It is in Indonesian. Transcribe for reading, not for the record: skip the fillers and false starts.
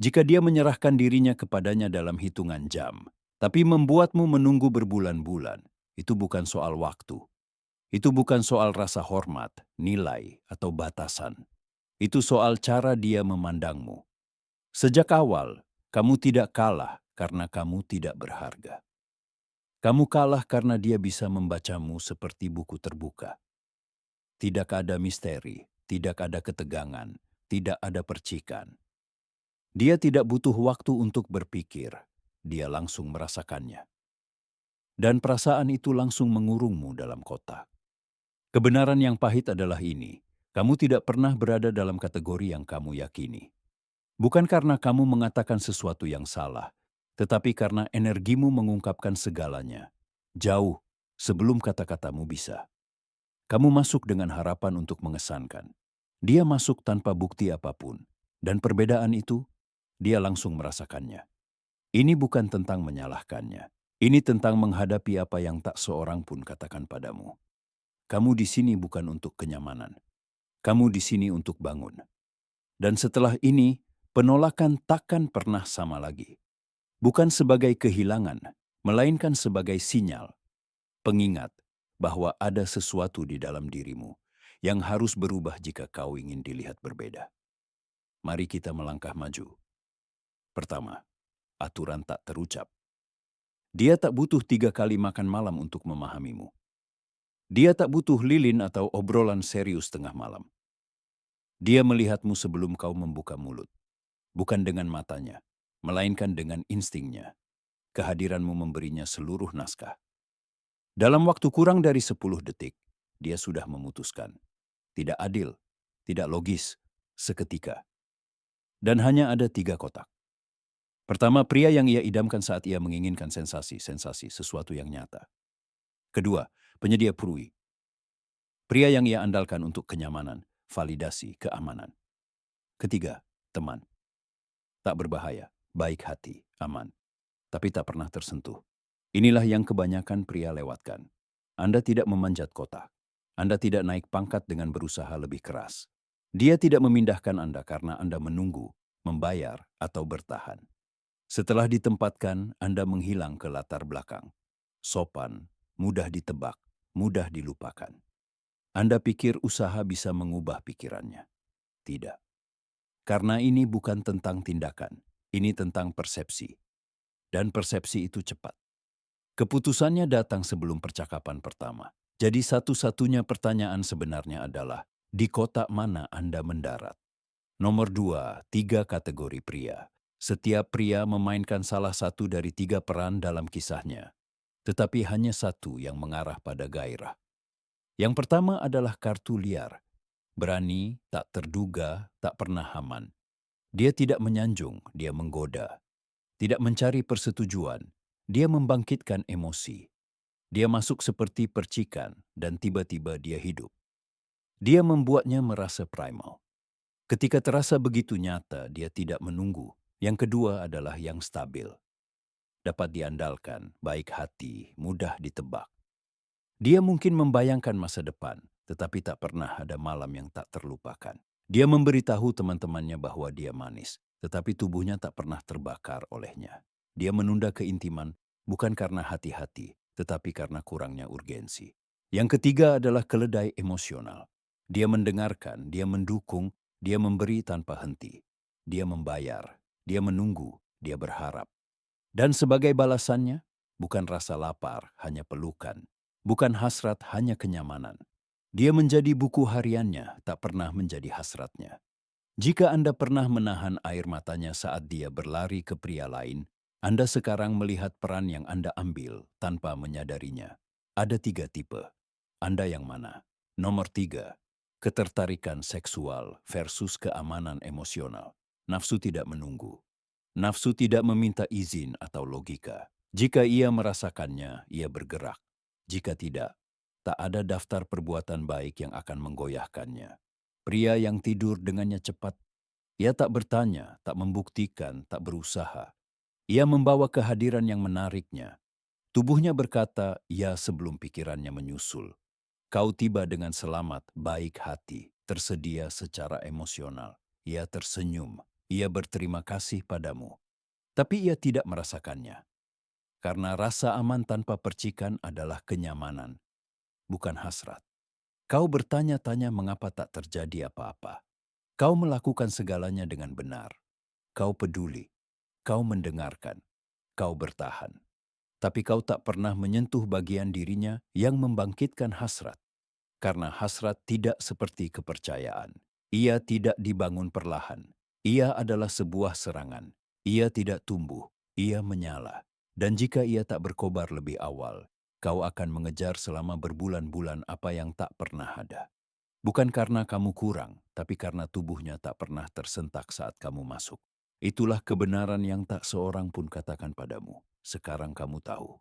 Jika dia menyerahkan dirinya kepadanya dalam hitungan jam, tapi membuatmu menunggu berbulan-bulan, itu bukan soal waktu. Itu bukan soal rasa hormat, nilai, atau batasan. Itu soal cara dia memandangmu. Sejak awal, kamu tidak kalah karena kamu tidak berharga. Kamu kalah karena dia bisa membacamu seperti buku terbuka. Tidak ada misteri, tidak ada ketegangan, tidak ada percikan. Dia tidak butuh waktu untuk berpikir, dia langsung merasakannya. Dan perasaan itu langsung mengurungmu dalam kotak. Kebenaran yang pahit adalah ini, kamu tidak pernah berada dalam kategori yang kamu yakini. Bukan karena kamu mengatakan sesuatu yang salah, tetapi karena energimu mengungkapkan segalanya. Jauh sebelum kata-katamu bisa. Kamu masuk dengan harapan untuk mengesankan. Dia masuk tanpa bukti apapun. Dan perbedaan itu, dia langsung merasakannya. Ini bukan tentang menyalahkannya. Ini tentang menghadapi apa yang tak seorang pun katakan padamu. Kamu di sini bukan untuk kenyamanan. Kamu di sini untuk bangun. Dan setelah ini, penolakan takkan pernah sama lagi. Bukan sebagai kehilangan, melainkan sebagai sinyal, pengingat bahwa ada sesuatu di dalam dirimu yang harus berubah jika kau ingin dilihat berbeda. Mari kita melangkah maju. Pertama, aturan tak terucap. Dia tak butuh 3 kali makan malam untuk memahamimu. Dia tak butuh lilin atau obrolan serius tengah malam. Dia melihatmu sebelum kau membuka mulut. Bukan dengan matanya, melainkan dengan instingnya. Kehadiranmu memberinya seluruh naskah. Dalam waktu kurang dari 10 detik, dia sudah memutuskan. Tidak adil, tidak logis, seketika. Dan hanya ada 3 kotak. Pertama, pria yang ia idamkan saat ia menginginkan sensasi, sesuatu yang nyata. Kedua, penyedia prui. Pria yang ia andalkan untuk kenyamanan, validasi, keamanan. Ketiga, teman. Tak berbahaya, baik hati, aman. Tapi tak pernah tersentuh. Inilah yang kebanyakan pria lewatkan. Anda tidak memanjat kota. Anda tidak naik pangkat dengan berusaha lebih keras. Dia tidak memindahkan Anda karena Anda menunggu, membayar, atau bertahan. Setelah ditempatkan, Anda menghilang ke latar belakang. Sopan, mudah ditebak, mudah dilupakan. Anda pikir usaha bisa mengubah pikirannya. Tidak. Karena ini bukan tentang tindakan. Ini tentang persepsi. Dan persepsi itu cepat. Keputusannya datang sebelum percakapan pertama. Jadi satu-satunya pertanyaan sebenarnya adalah, di kotak mana Anda mendarat? Nomor 2, 3 kategori pria. Setiap pria memainkan salah satu dari 3 peran dalam kisahnya. Tetapi hanya satu yang mengarah pada gairah. Yang pertama adalah kartu liar. Berani, tak terduga, tak pernah aman. Dia tidak menyanjung, dia menggoda. Tidak mencari persetujuan, dia membangkitkan emosi. Dia masuk seperti percikan dan tiba-tiba dia hidup. Dia membuatnya merasa primal. Ketika terasa begitu nyata, dia tidak menunggu. Yang kedua adalah yang stabil. Dapat diandalkan, baik hati, mudah ditebak. Dia mungkin membayangkan masa depan, tetapi tak pernah ada malam yang tak terlupakan. Dia memberitahu teman-temannya bahwa dia manis, tetapi tubuhnya tak pernah terbakar olehnya. Dia menunda keintiman bukan karena hati-hati, tetapi karena kurangnya urgensi. Yang ketiga adalah keledai emosional. Dia mendengarkan, dia mendukung, dia memberi tanpa henti. Dia membayar, dia menunggu, dia berharap. Dan sebagai balasannya, bukan rasa lapar, hanya pelukan. Bukan hasrat, hanya kenyamanan. Dia menjadi buku hariannya, tak pernah menjadi hasratnya. Jika Anda pernah menahan air matanya saat dia berlari ke pria lain, Anda sekarang melihat peran yang Anda ambil tanpa menyadarinya. Ada 3 tipe. Anda yang mana? Nomor 3, ketertarikan seksual versus keamanan emosional. Nafsu tidak menunggu. Nafsu tidak meminta izin atau logika. Jika ia merasakannya, ia bergerak. Jika tidak, tak ada daftar perbuatan baik yang akan menggoyahkannya. Pria yang tidur dengannya cepat, ia tak bertanya, tak membuktikan, tak berusaha. Ia membawa kehadiran yang menariknya. Tubuhnya berkata, ya sebelum pikirannya menyusul. Kau tiba dengan selamat, baik hati, tersedia secara emosional. Ia tersenyum. Ia berterima kasih padamu, tapi ia tidak merasakannya. Karena rasa aman tanpa percikan adalah kenyamanan, bukan hasrat. Kau bertanya-tanya mengapa tak terjadi apa-apa. Kau melakukan segalanya dengan benar. Kau peduli, kau mendengarkan, kau bertahan. Tapi kau tak pernah menyentuh bagian dirinya yang membangkitkan hasrat. Karena hasrat tidak seperti kepercayaan. Ia tidak dibangun perlahan. Ia adalah sebuah serangan. Ia tidak tumbuh, ia menyala. Dan jika ia tak berkobar lebih awal, kau akan mengejar selama berbulan-bulan apa yang tak pernah ada. Bukan karena kamu kurang, tapi karena tubuhnya tak pernah tersentak saat kamu masuk. Itulah kebenaran yang tak seorang pun katakan padamu. Sekarang kamu tahu.